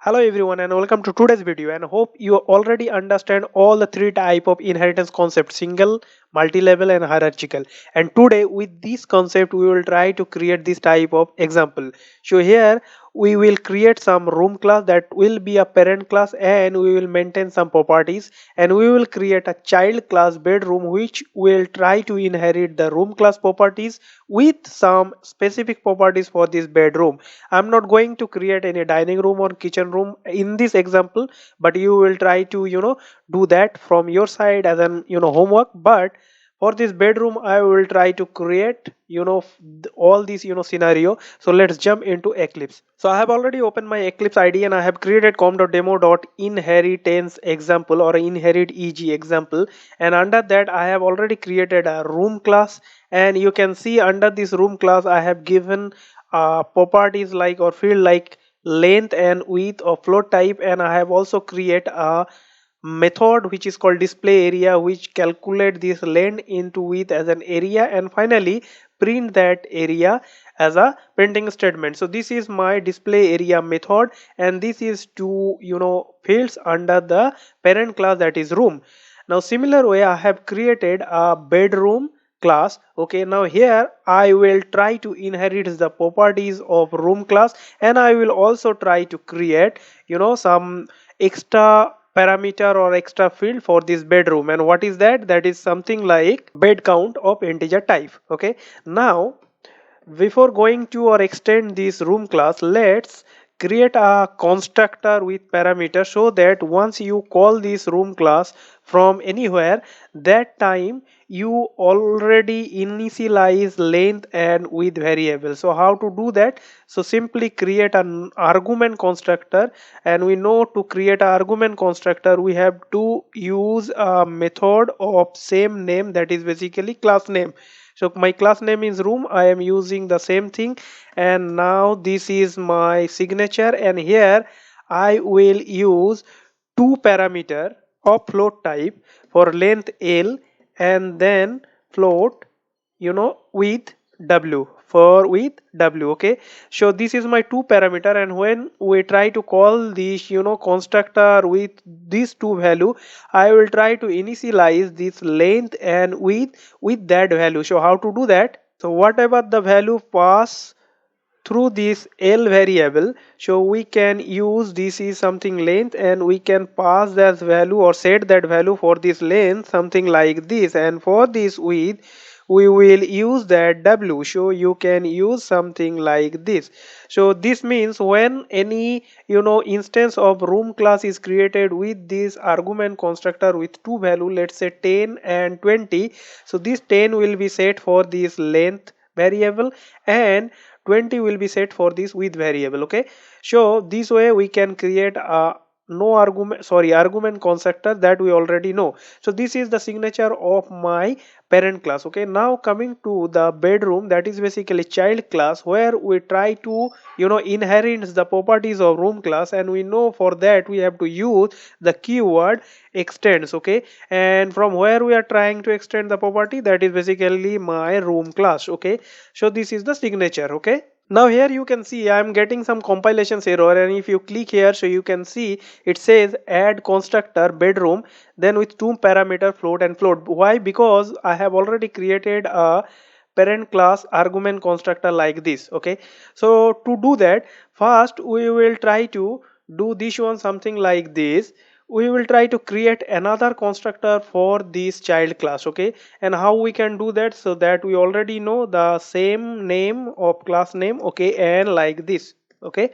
Hello everyone and welcome to today's video and hope you already understand all the three type of inheritance concept single, multi-level and hierarchical. And today with this concept we will try to create this type of example. So here we will create some room class that will be a parent class and we will maintain some properties and we will create a child class bedroom which will try to inherit the room class properties with some specific properties for this bedroom. I'm not going to create any dining room or kitchen room in this example, but you will try to do that from your side as an homework. But for this bedroom I will try to create all these scenario. So let's jump into Eclipse. So I have already opened my Eclipse ID and I have created com.demo.inheritance example or inherit eg example, and under that I have already created a room class. And you can see under this room class I have given properties like or field like length and width or float type, and I have also create a method which is called display area which calculate this length into width as an area, and finally print that area as a printing statement. So this is my display area method, and this is two fields under the parent class, that is room. Now similar way I have created a bedroom class. Okay, now here I will try to inherit the properties of room class, and I will also try to create some extra parameter or extra field for this bedroom. And what is that? That is something like bed count of integer type. Okay, now before going to or extend this room class, let's create a constructor with parameter, so that once you call this room class from anywhere, that time you already initialize length and width variable. So how to do that? So simply create an argument constructor, and we know to create an argument constructor we have to use a method of same name, that is basically class name. So my class name is room, I am using the same thing. And now this is my signature, and here I will use two parameter of float type for length L, and then float with w for with w. Okay, so this is my two parameter, and when we try to call this constructor with these two value, I will try to initialize this length and width with that value. So how to do that? So whatever the value pass through this L variable, so we can use this is something length, and we can pass that value or set that value for this length something like this, and for this width we will use that w. So you can use something like this. So this means when any instance of room class is created with this argument constructor with two value, let's say 10 and 20, so this 10 will be set for this length variable and 20 will be set for this with variable. Okay, so this way we can create a no argument sorry argument constructor that we already know. So this is the signature of my parent class. Okay, now coming to the bedroom, that is basically child class, where we try to inherit the properties of room class, and we know for that we have to use the keyword extends. Okay, and from where we are trying to extend the property, that is basically my room class. Okay, so this is the signature. Okay, now here you can see I am getting some compilations error, and if you click here, so you can see it says add constructor bedroom, then with two parameter float and float. Why? Because I have already created a parent class argument constructor like this. Okay, so to do that, first we will try to do this one something like this. We will try to create another constructor for this child class. Okay, and how we can do that? So that we already know the same name of class name. Okay, and like this. Okay,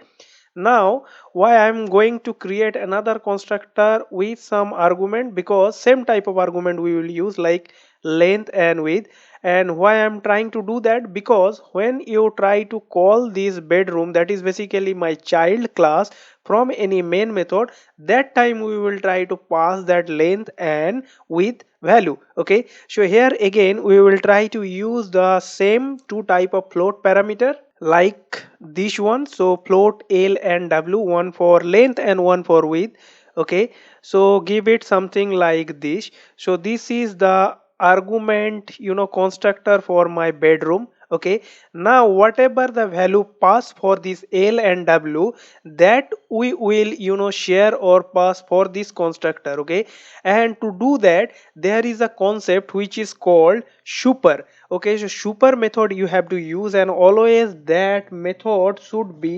now why I'm going to create another constructor with some argument? Because same type of argument we will use like length and width. And why I'm trying to do that? Because when you try to call this bedroom, that is basically my child class, from any main method, that time we will try to pass that length and width value. Okay, so here again we will try to use the same two type of float parameter like this one. So float L and W, one for length and one for width. Okay, so give it something like this. So this is the argument constructor for my bedroom. Okay, now whatever the value pass for this L and W, that we will share or pass for this constructor. Okay, and to do that there is a concept which is called super. Okay, so super method you have to use, and always that method should be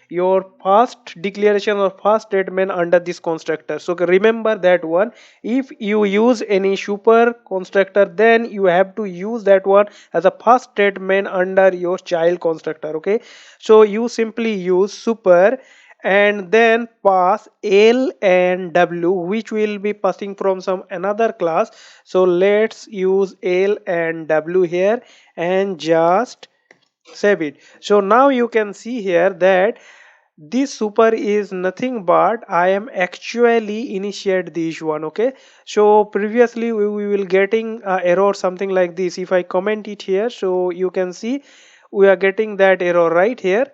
your first declaration or first statement under this constructor. So remember that one. If you use any super constructor, then you have to use that one as a first statement under your child constructor. Okay, so you simply use super and then pass L and W, which will be passing from some another class. So let's use L and W here and just save it. So now you can see here that this super is nothing but I am actually initiate this one. Okay, so previously we will getting error something like this. If I comment it here, so you can see we are getting that error right here.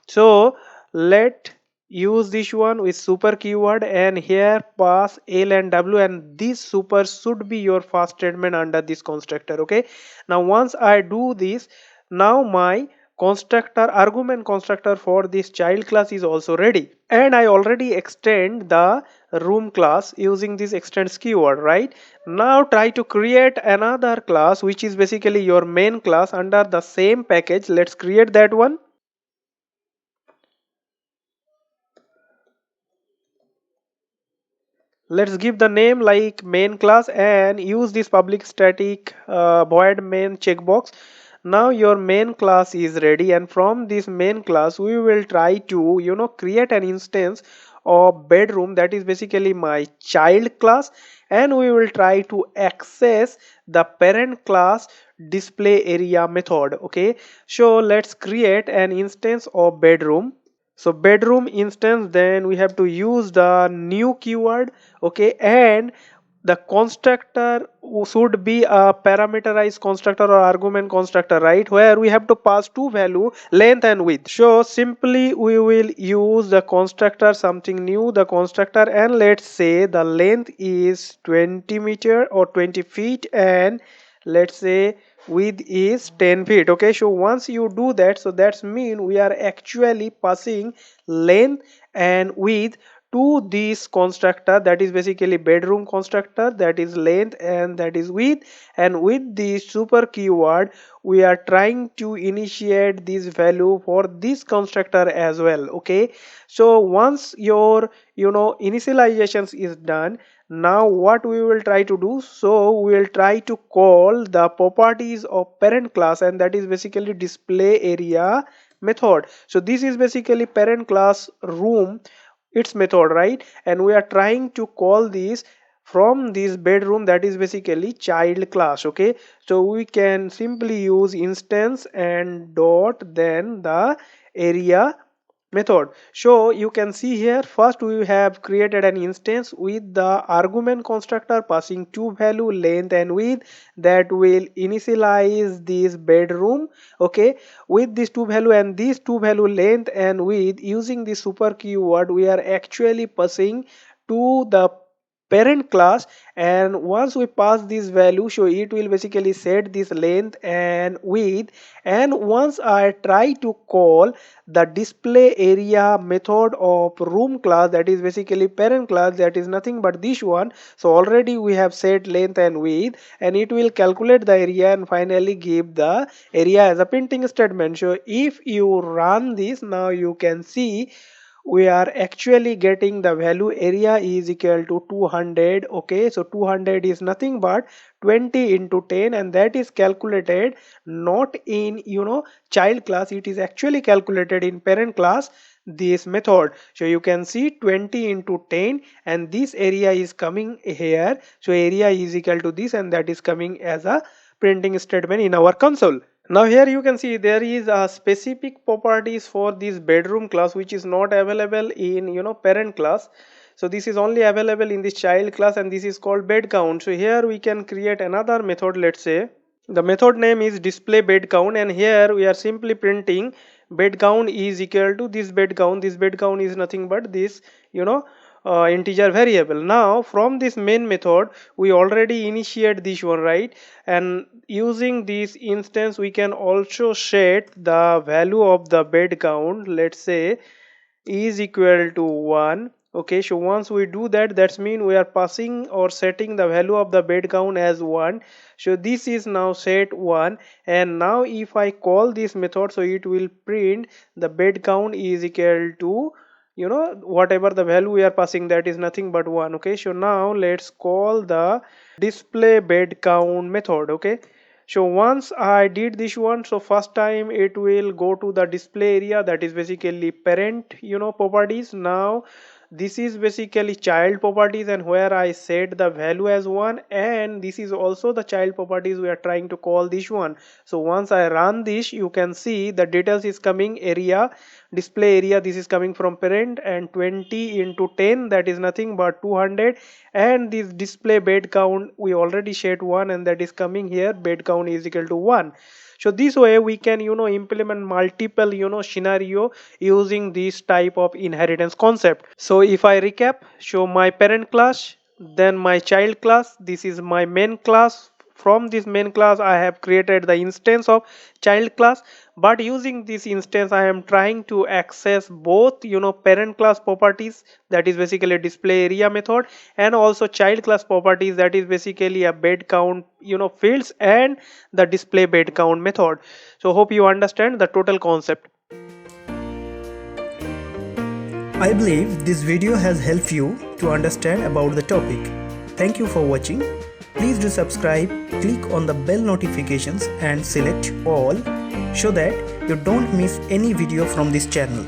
So let use this one with super keyword and here pass L and W, and this super should be your first statement under this constructor. Okay, now once I do this, now my constructor argument constructor for this child class is also ready, and I already extend the room class using this extends keyword. Right now try to create another class which is basically your main class under the same package. Let's create that one. Let's give the name like main class and use this public static void main checkbox. Now your main class is ready, and from this main class we will try to create an instance of bedroom, that is basically my child class, and we will try to access the parent class display area method. Okay, so let's create an instance of bedroom. So bedroom instance, then we have to use the new keyword. Okay, and the constructor should be a parameterized constructor or argument constructor, right, where we have to pass two value, length and width. So simply we will use the constructor something new, the constructor, and let's say the length is 20 meter or 20 feet, and let's say width is 10 feet. Okay, so once you do that, so that's mean we are actually passing length and width to this constructor, that is basically bedroom constructor, that is length and that is width, and with the super keyword we are trying to initiate this value for this constructor as well. Okay, so once your initializations is done, now what we will try to do, so we will try to call the properties of parent class, and that is basically display area method. So this is basically parent class room, its method, right, and we are trying to call this from this bedroom, that is basically child class. Okay, so we can simply use instance and dot then the area method. So you can see here, first we have created an instance with the argument constructor passing two value, length and width, that will initialize this bedroom. Okay, with these two value and these two value, length and width, using the super keyword we are actually passing to the parent class, and once we pass this value, so it will basically set this length and width. And once I try to call the display area method of room class, that is basically parent class, that is nothing but this one. So already we have set length and width, and it will calculate the area and finally give the area as a printing statement. So if you run this, now you can see we are actually getting the value area is equal to 200. Okay, so 200 is nothing but 20 into 10, and that is calculated not in child class, it is actually calculated in parent class, this method. So you can see 20 into 10, and this area is coming here, so area is equal to this, and that is coming as a printing statement in our console. Now here you can see there is a specific properties for this bedroom class which is not available in parent class. So this is only available in this child class, and this is called bed count. So here we can create another method. Let's say the method name is display bed count, and here we are simply printing bed count is equal to this bed count. This bed count is nothing but this integer variable. Now from this main method we already initiate this one, right? And using this instance we can also set the value of the bed count. Let's say is equal to 1. Okay, so once we do that, that's mean we are passing or setting the value of the bed count as 1. So this is now set 1, and now if I call this method, so it will print the bed count is equal to, you know, whatever the value we are passing, that is nothing but 1. Okay, so now let's call the display bed count method. Okay, so once I did this one, so first time it will go to the display area, that is basically parent, you know, properties. Now this is basically child properties, and where I set the value as 1, and this is also the child properties we are trying to call this one. So once I run this, you can see the details is coming area, display area, this is coming from parent, and 20 into 10, that is nothing but 200, and this display bed count we already set 1, and that is coming here, bed count is equal to 1. So this way we can, you know, implement multiple, you know, scenario using this type of inheritance concept. So if I recap, so my parent class, then my child class, this is my main class. From this main class I have created the instance of child class, but using this instance I am trying to access both, you know, parent class properties, that is basically display area method, and also child class properties, that is basically a bed count, you know, fields, and the display bed count method. So hope you understand the total concept. I believe this video has helped you to understand about the topic. Thank you for watching. Please do subscribe, click on the bell notifications and select all so that you don't miss any video from this channel.